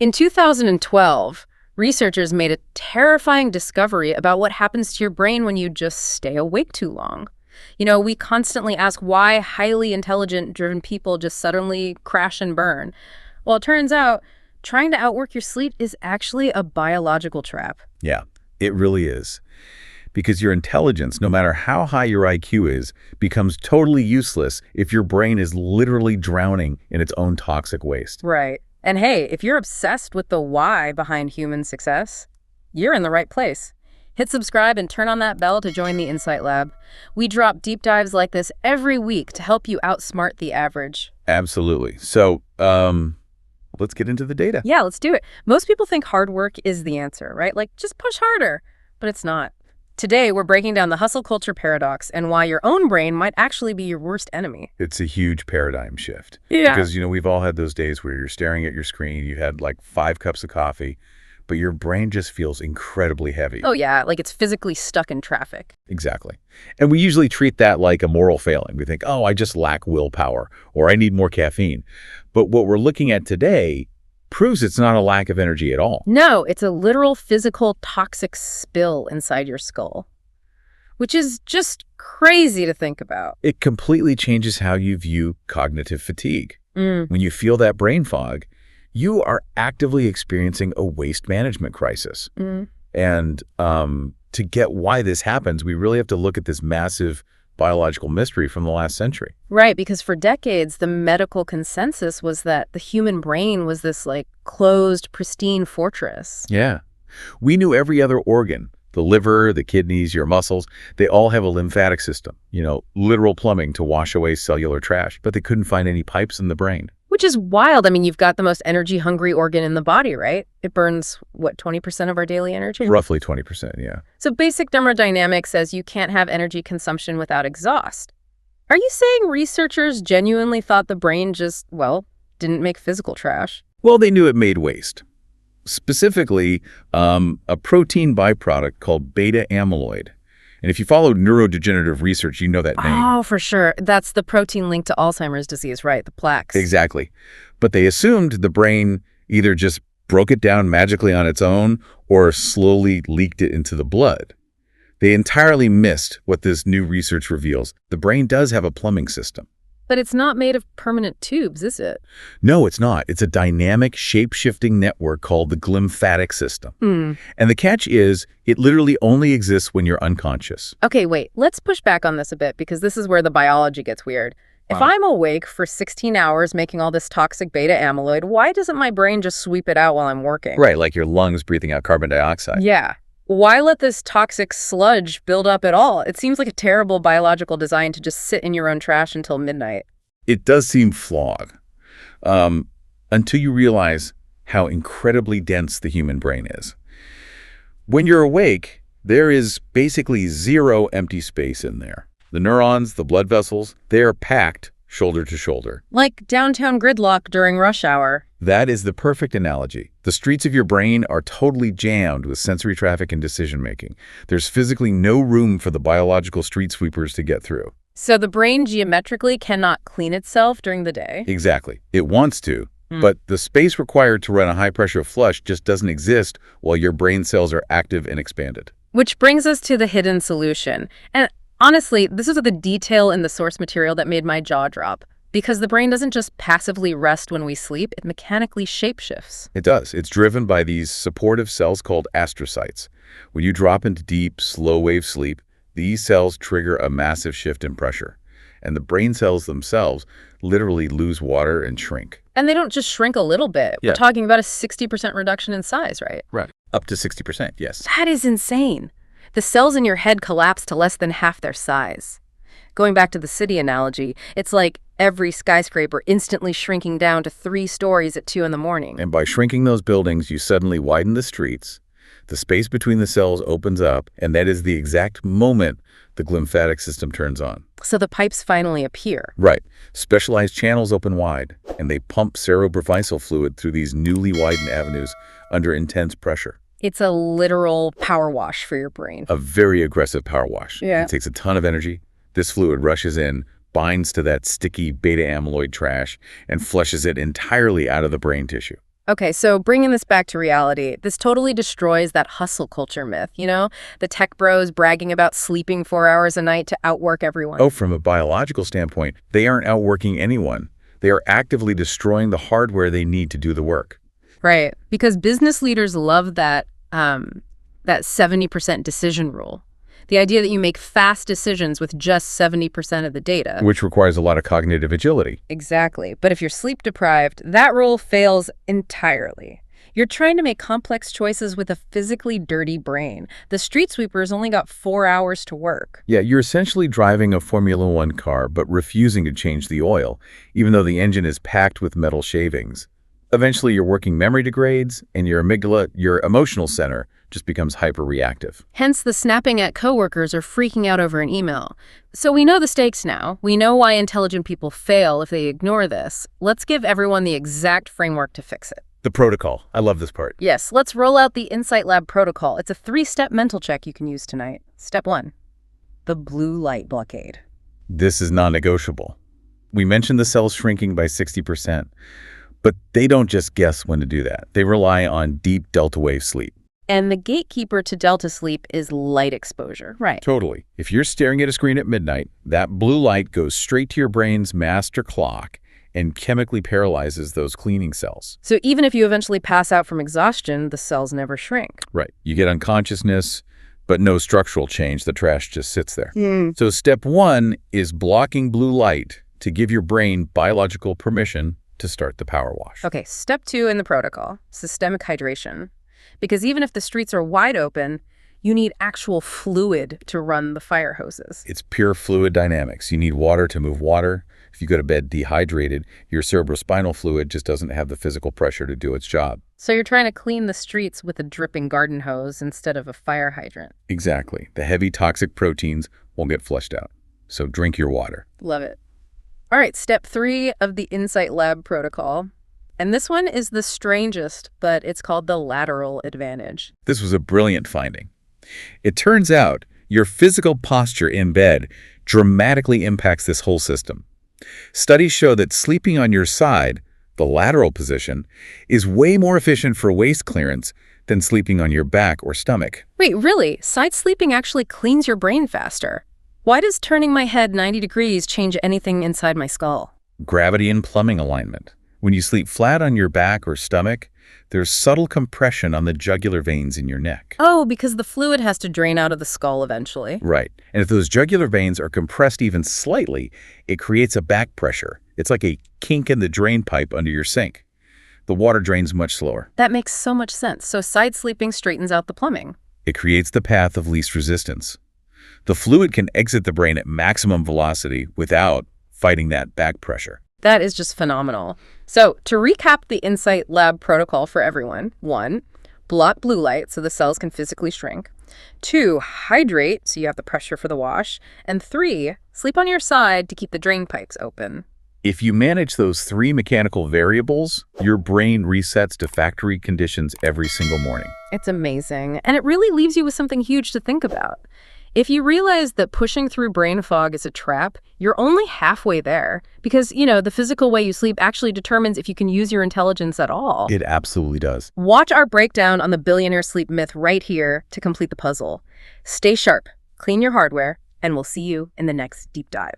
In 2012, researchers made a terrifying discovery about what happens to your brain when you just stay awake too long. You know, we constantly ask why highly intelligent, driven people just suddenly crash and burn. Well, it turns out trying to outwork your sleep is actually a biological trap. Yeah, it really is. Because your intelligence, no matter how high your IQ is, becomes totally useless if your brain is literally drowning in its own toxic waste. Right. And hey, if you're obsessed with the why behind human success, you're in the right place. Hit subscribe and turn on that bell to join the Insight Lab. We drop deep dives like this every week to help you outsmart the average. Absolutely. So, let's get into the data. Yeah, let's do it. Most people think hard work is the answer, right? Like, just push harder. But it's not. Today, we're breaking down the hustle culture paradox and why your own brain might actually be your worst enemy. It's a huge paradigm shift. Yeah. Because, we've all had those days where you're staring at your screen, you've had like 5 cups of coffee, but your brain just feels incredibly heavy. Oh, yeah, like it's physically stuck in traffic. Exactly. And we usually treat that like a moral failing. We think, oh, I just lack willpower, or I need more caffeine. But what we're looking at today proves it's not a lack of energy at all. No, it's a literal physical toxic spill inside your skull, which is just crazy to think about. It completely changes how you view cognitive fatigue. When you feel that brain fog, you are actively experiencing a waste management crisis. And to get why this happens, we really have to look at this massive biological mystery from the last century. Right, because for decades, the medical consensus was that the human brain was this like closed, pristine fortress. Yeah. We knew every other organ, the liver, the kidneys, your muscles, they all have a lymphatic system, literal plumbing to wash away cellular trash, but they couldn't find any pipes in the brain. Which is wild. I mean, you've got the most energy-hungry organ in the body, right? It burns, 20% of our daily energy? Roughly 20%, yeah. So basic thermodynamics says you can't have energy consumption without exhaust. Are you saying researchers genuinely thought the brain just, didn't make physical trash? Well, they knew it made waste. Specifically, a protein byproduct called beta-amyloid. And if you follow neurodegenerative research, you know that name. Oh, for sure. That's the protein linked to Alzheimer's disease, right? The plaques. Exactly. But they assumed the brain either just broke it down magically on its own or slowly leaked it into the blood. They entirely missed what this new research reveals. The brain does have a plumbing system. But it's not made of permanent tubes, is it? No, it's not. It's a dynamic, shape-shifting network called the Glymphatic System. And the catch is, it literally only exists when you're unconscious. Okay, wait. Let's push back on this a bit, because this is where the biology gets weird. Wow. If I'm awake for 16 hours making all this toxic beta-amyloid, why doesn't my brain just sweep it out while I'm working? Right, like your lungs breathing out carbon dioxide. Yeah. Why let this toxic sludge build up at all? It seems like a terrible biological design to just sit in your own trash until midnight. It does seem flawed, until you realize how incredibly dense the human brain is. When you're awake, there is basically zero empty space in there. The neurons, the blood vessels, they are packed shoulder to shoulder. Like downtown gridlock during rush hour. That is the perfect analogy. The streets of your brain are totally jammed with sensory traffic and decision-making. There's physically no room for the biological street sweepers to get through. So the brain geometrically cannot clean itself during the day? Exactly. It wants to, but the space required to run a high-pressure flush just doesn't exist while your brain cells are active and expanded. Which brings us to the hidden solution. And honestly, this is the detail in the source material that made my jaw drop. Because the brain doesn't just passively rest when we sleep, it mechanically shapeshifts. It does. It's driven by these supportive cells called astrocytes. When you drop into deep, slow-wave sleep, these cells trigger a massive shift in pressure. And the brain cells themselves literally lose water and shrink. And they don't just shrink a little bit. Yeah. We're talking about a 60% reduction in size, right? Right. Up to 60%, yes. That is insane. The cells in your head collapse to less than half their size. Going back to the city analogy, it's like every skyscraper instantly shrinking down to 3 stories at 2 in the morning. And by shrinking those buildings, you suddenly widen the streets, the space between the cells opens up, and that is the exact moment the glymphatic system turns on. So the pipes finally appear. Right. Specialized channels open wide, and they pump cerebrospinal fluid through these newly widened avenues under intense pressure. It's a literal power wash for your brain. A very aggressive power wash. Yeah. It takes a ton of energy. This fluid rushes in, binds to that sticky beta-amyloid trash, and flushes it entirely out of the brain tissue. Okay, so bringing this back to reality, this totally destroys that hustle culture myth, The tech bros bragging about sleeping 4 hours a night to outwork everyone. Oh, from a biological standpoint, they aren't outworking anyone. They are actively destroying the hardware they need to do the work. Right, because business leaders love that 70% decision rule. The idea that you make fast decisions with just 70% of the data. Which requires a lot of cognitive agility. Exactly. But if you're sleep deprived, that rule fails entirely. You're trying to make complex choices with a physically dirty brain. The street sweeper's only got 4 hours to work. Yeah, you're essentially driving a Formula One car, but refusing to change the oil, even though the engine is packed with metal shavings. Eventually, your working memory degrades, and your amygdala, your emotional center, just becomes hyper-reactive. Hence the snapping at coworkers or freaking out over an email. So we know the stakes now. We know why intelligent people fail if they ignore this. Let's give everyone the exact framework to fix it. The protocol. I love this part. Yes, let's roll out the Insight Lab protocol. It's a 3-step mental check you can use tonight. Step 1, the blue light blockade. This is non-negotiable. We mentioned the cells shrinking by 60%, but they don't just guess when to do that. They rely on deep delta wave sleep. And the gatekeeper to delta sleep is light exposure. Right. Totally. If you're staring at a screen at midnight, that blue light goes straight to your brain's master clock and chemically paralyzes those cleaning cells. So even if you eventually pass out from exhaustion, the cells never shrink. Right. You get unconsciousness, but no structural change. The trash just sits there. So step 1 is blocking blue light to give your brain biological permission to start the power wash. Okay, step 2 in the protocol, systemic hydration. Because even if the streets are wide open, you need actual fluid to run the fire hoses. It's pure fluid dynamics. You need water to move water. If you go to bed dehydrated, your cerebrospinal fluid just doesn't have the physical pressure to do its job. So you're trying to clean the streets with a dripping garden hose instead of a fire hydrant. Exactly. The heavy toxic proteins won't get flushed out. So drink your water. Love it. All right, step 3 of the Insight Lab protocol. And this one is the strangest, but it's called the lateral advantage. This was a brilliant finding. It turns out your physical posture in bed dramatically impacts this whole system. Studies show that sleeping on your side, the lateral position, is way more efficient for waste clearance than sleeping on your back or stomach. Wait, really? Side sleeping actually cleans your brain faster. Why does turning my head 90 degrees change anything inside my skull? Gravity and plumbing alignment. When you sleep flat on your back or stomach, there's subtle compression on the jugular veins in your neck. Oh, because the fluid has to drain out of the skull eventually. Right. And if those jugular veins are compressed even slightly, it creates a back pressure. It's like a kink in the drain pipe under your sink. The water drains much slower. That makes so much sense. So side sleeping straightens out the plumbing. It creates the path of least resistance. The fluid can exit the brain at maximum velocity without fighting that back pressure. That is just phenomenal. So to recap the Insight Lab protocol for everyone: 1, block blue light so the cells can physically shrink. 2, hydrate so you have the pressure for the wash. And 3, sleep on your side to keep the drain pipes open. If you manage those 3 mechanical variables, your brain resets to factory conditions every single morning. It's amazing. And it really leaves you with something huge to think about. If you realize that pushing through brain fog is a trap, you're only halfway there. Because, the physical way you sleep actually determines if you can use your intelligence at all. It absolutely does. Watch our breakdown on the billionaire sleep myth right here to complete the puzzle. Stay sharp, clean your hardware, and we'll see you in the next deep dive.